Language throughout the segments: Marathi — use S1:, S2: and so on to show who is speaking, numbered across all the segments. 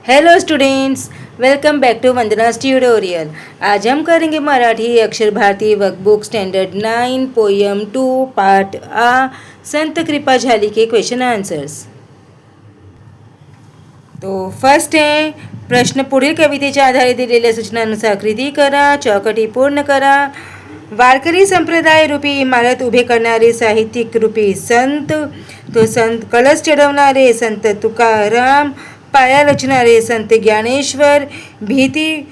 S1: Hello students, welcome back to Vandana's tutorial. आज हम करेंगे Marathi Akshar Bharati workbook standard 9 poem 2 part आ संत कृपा झाली के क्वेश्चन आंसर्स। तो फर्स्ट है प्रश्न, पुढील कवितेच्या आधारे दिलेल्या सूचनांनुसार कृती करा, चौकटी पूर्ण करा। वारकरी संप्रदाय रूपी इमारत उभे करणारे साहित्यिक रूपी संत, तो संत कळस चढवणारे संत तुकाराम, पाया रचणारे संत ज्ञानेश्वर, भीती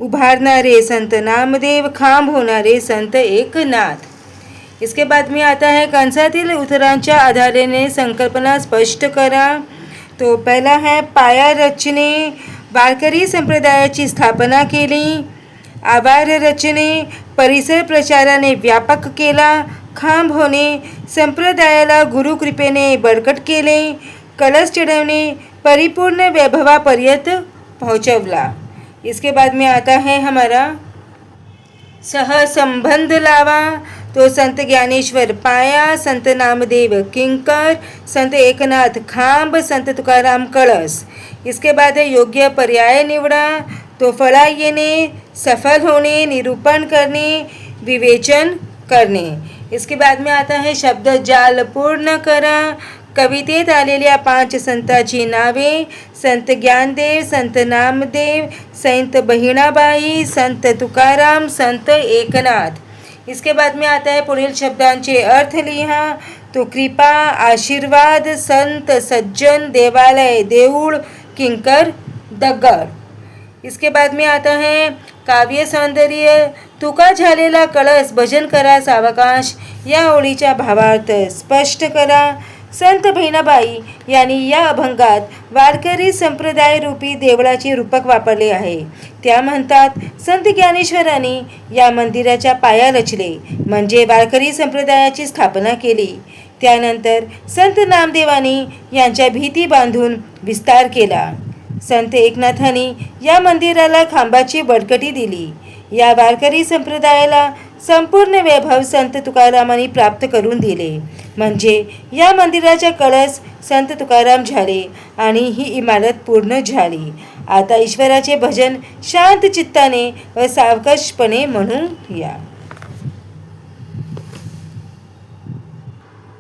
S1: उभारणारे संत नामदेव, खांब होणारे संत एकनाथ। इसके बाद में आता है कंसातील उत्तरांच्या आधाराने संकल्पना स्पष्ट करा। तो पहला है पाया रचने, वारकरी संप्रदायाची स्थापना केली। आवार रचने, परिसर प्रचाराने व्यापक केला। खांब होणे, संप्रदायाला गुरुकृपेने बळकट केले। कलश चढवणे, परिपूर्ण वैभवापर्यंत पहुंचवला। इसके बाद में आता है हमारा सहसंबंध लावा। तो संत ज्ञानेश्वर पाया, संत नामदेव किंकर, संत एकनाथ खांब, संत तुकाराम कळस। इसके बाद है योग्य पर्याय निवडा। तो फळा येणे, सफल होणे, निरूपण करणे, विवेचन करणे। इसके बाद में आता है शब्द जाल पूर्ण करा। कवितेत आलेल्या 5 संतांची नावे, संत ज्ञानदेव, संत नामदेव, संत बहिणाबाई, संत तुकाराम, संत एकनाथ। इसके बाद में आता है पुढील शब्दांचे अर्थ लिहा। तो कृपा, आशीर्वाद, संत, सज्जन, देवालय, देऊळ, किंकर, दगड। इसके बाद में आता है काव्य सौंदर्य। तुका झालेला कळस भजन करा सावकाश, या ओळीचा भावार्थ स्पष्ट करा। संत बहिणाबाई यांनी या अभंगात वारकरी संप्रदाय रूपी देवळाचे रूपक वापरले आहे। त्या म्हणतात, संत ज्ञानेश्वरांनी या मंदिराच्या पाया रचले, म्हणजे वारकरी संप्रदायाची स्थापना केली। त्यानंतर संत नामदेवांनी यांच्या भीती बांधून विस्तार केला। संत एकनाथांनी या मंदिराला खांबाची बळकटी दिली। या वारकरी संप्रदायाला संपूर्ण वैभव संत तुकारामांनी प्राप्त करून दिले, म्हणजे या मंदिराचा कळस संत तुकाराम झाले आणि ही इमारत पूर्ण झाली। आता ईश्वराचे भजन शांत चित्ताने व सावकाशपणे म्हणून या।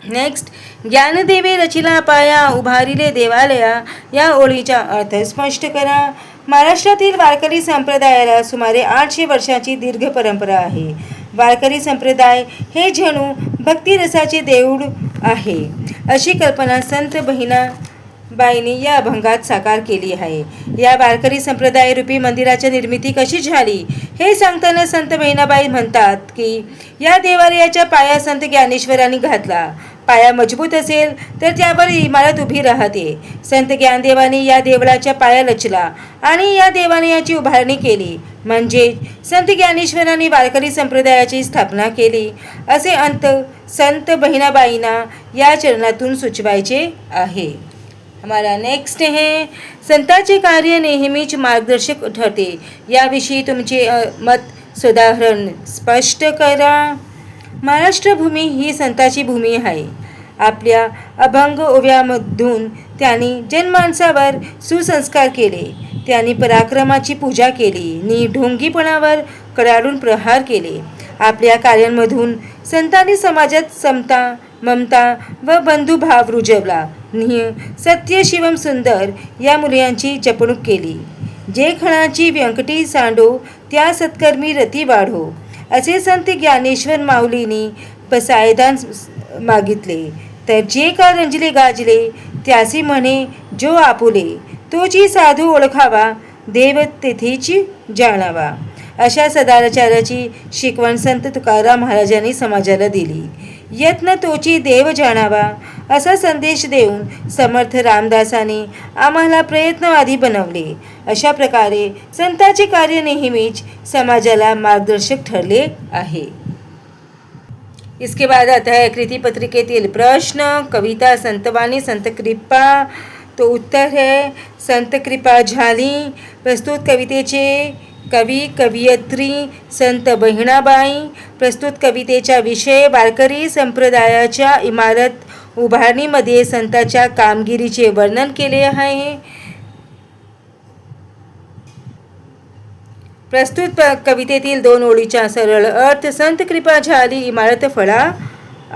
S1: नेक्स्ट, ज्ञानदेवे रचिला पाया, उभारिले देवालया, या ओळीचा अर्थ स्पष्ट करा। महाराष्ट्रातील वारकरी संप्रदायाला सुमारे 800 वर्षांची दीर्घ परंपरा आहे। वारकरी संप्रदाय हे जणू भक्तिरसाचे देऊळ आहे, अशी कल्पना संत बहिणाबाईंनी या अभंगात साकार केली आहे। या वारकरी संप्रदाय रूपी मंदिराची निर्मिती कशी झाली हे सांगताना संत बहिणाबाई म्हणतात की या देवालयाचा पाया संत ज्ञानेश्वरांनी घातला। पाया मजबूत असेल तर त्यावर इमारत उभी राहते। संत ज्ञानदेवांनी या देवळाचा पाया रचला आणि या देवालयाची उभारणी केली, म्हणजे संत ज्ञानेश्वरांनी वारकरी संप्रदायाची स्थापना केली, असे अंत संत बहिणाबाईंना या चरणातून सुचवायचे आहे। हमारा नेक्स्ट है संतांचे कार्य नेहमीच मार्गदर्शक ठरते, याविषयी तुमचे मत सुधारण स्पष्ट करा। महाराष्ट्र भूमी ही संतांची भूमी आहे। आपल्या अभंग ओव्यामधून त्यांनी जनमानसावर सुसंस्कार केले। त्यांनी पराक्रमाची पूजा केली, निढोंगीपणावर कडाडून प्रहार केले। आपल्या कार्यांमधून संतांनी समाजात समता, ममता व बंधुभाव रुजवला। सत्य शिवम सुंदर या मूल्यांची जपणूक केली। जे खणाची व्यंकटी सांडो, त्या सत्कर्मी रती वाढो, असे संत ज्ञानेश्वर माऊलींनी पसायदान मागितले। तर जे का रंजले गाजले, त्यासी म्हणे जो आपुले, तोची साधू ओळखावा, देव तेथीची जाणावा, अशा सदाचाराची शिकवण संत तुकाराम महाराजांनी समाजाला दिली। यत्न तोची देव जाणावा, असा संदेश देऊन समर्थ रामदासांनी आम्हाला प्रयत्नवादी बनवले। अशा प्रकारे संतांचे कार्य नेहमीच समाजाला मार्गदर्शक ठरले आहे। इसके बाद आता है कृती पत्रिकेतील प्रश्न। कविता संतवाणी संत कृपा। तो उत्तर है संत कृपा झाली। प्रस्तुत कवितेचे कवी कवयित्री संत बहिणाबाई। प्रस्तुत कवितेचा विषय वारकरी संप्रदायाच्या इमारत उभारणीमध्ये संतांच्या कामगिरीचे वर्णन केले आहे। प्रस्तुत कवितेतील 2 ओळीचा सरळ अर्थ. संत कृपा झाली इमारत फळा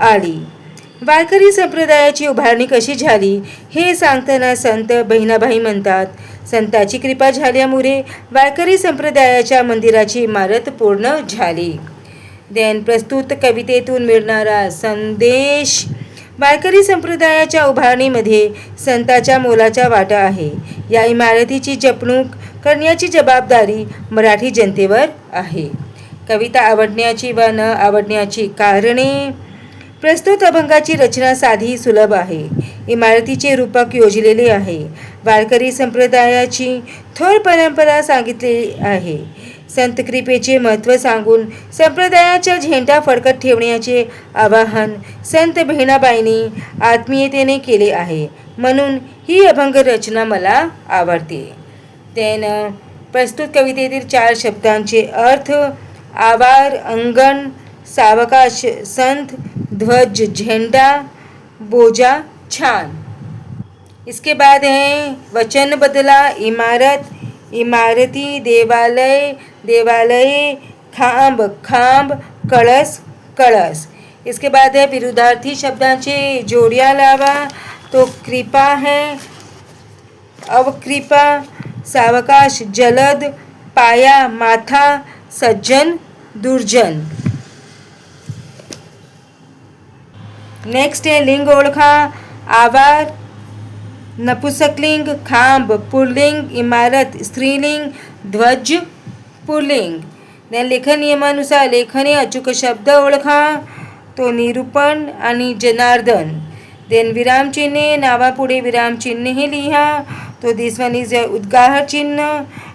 S1: आली. वारकरी संप्रदायाची उभारणी कशी झाली हे सांगताना संत बहिणाबाई म्हणतात, संताची कृपा झाल्यामुळे वारकरी संप्रदायाच्या मंदिराची इमारत पूर्ण झाली. प्रस्तुत कवितेतून मिळणारा संदेश. वारकरी संप्रदायाच्या उभारणीमध्ये संतांच्या मोलाचा वाटा आहे. या इमारतीची जपणूक करण्याची जबाबदारी मराठी जनतेवर आहे. कविता आवडण्याची व न आवडण्याची कारणे. प्रस्तुत अभंगाची रचना साधी सुलभ आहे. इमारतीचे रूपक योजलेले आहे. वारकरी संप्रदायाची थोर परंपरा सांगितलेली आहे. संत कृपेचे महत्त्व सांगून संप्रदायाचा झेंडा फडकत ठेवण्याचे आवाहन संत बहिणाबाईंनी आत्मीयतेने केले आहे. म्हणून ही अभंग रचना मला आवडते. प्रस्तुत कवितेतील 4 शब्दांचे अर्थ. आवार, अंगण, सावकाश, संत, ध्वज, झेंडा, बोजा, छान. इसके बाद है वचन बदला. इमारत, इमारती, देवालय, देवालय, खांब, खांब, कळस, कळस. इसके बाद है विरुद्धार्थी शब्दांचे जोड्या लावा. तो कृपा है, अवकृपा, सावकाश, जलद, पाया, माथा, सज्जन, दुर्जन. नेक्स्ट है लिंग ओळखा. आवार नपुंसकलिंग, खांब पुल्लिंग, इमारत स्त्रीलिंग, ध्वज पुल्लिंग. लेखन नियमानुसार लेखने अचूक शब्द ओळखा. तो निरूपण आणि जनार्दन. विरामचिन्हे. नावापुढे विरामचिन्ह लिहा. तो दिस वन इज उद्गार चिन्ह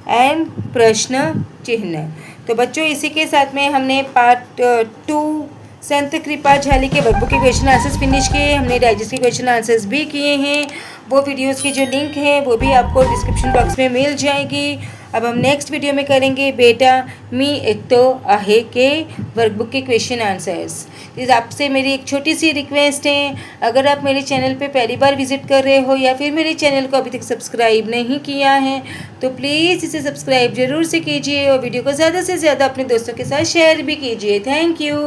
S1: एंड प्रश्न चिन्ह. तो बच्चों, इसी के साथ में हमने पार्ट 2 संत कृपा झाली के वर्कबुक के क्वेश्चन आंसर्स फिनिश किए. हमने डाइजेस्ट के क्वेश्चन आंसर्स भी किए हैं. वो वीडियोस की जो लिंक है वो भी आपको डिस्क्रिप्शन बॉक्स में मिल जाएगी. अब हम नेक्स्ट वीडियो में करेंगे बेटा मी एकतो आहे के वर्कबुक के क्वेश्चन आंसर्स. प्लीज़ आपसे मेरी एक छोटी सी रिक्वेस्ट है, अगर आप मेरे चैनल पे पहली बार विजिट कर रहे हो या फिर मेरे चैनल को अभी तक सब्सक्राइब नहीं किया है तो प्लीज़ इसे सब्सक्राइब ज़रूर से कीजिए और वीडियो को ज़्यादा से ज़्यादा अपने दोस्तों के साथ शेयर भी कीजिए. Thank you.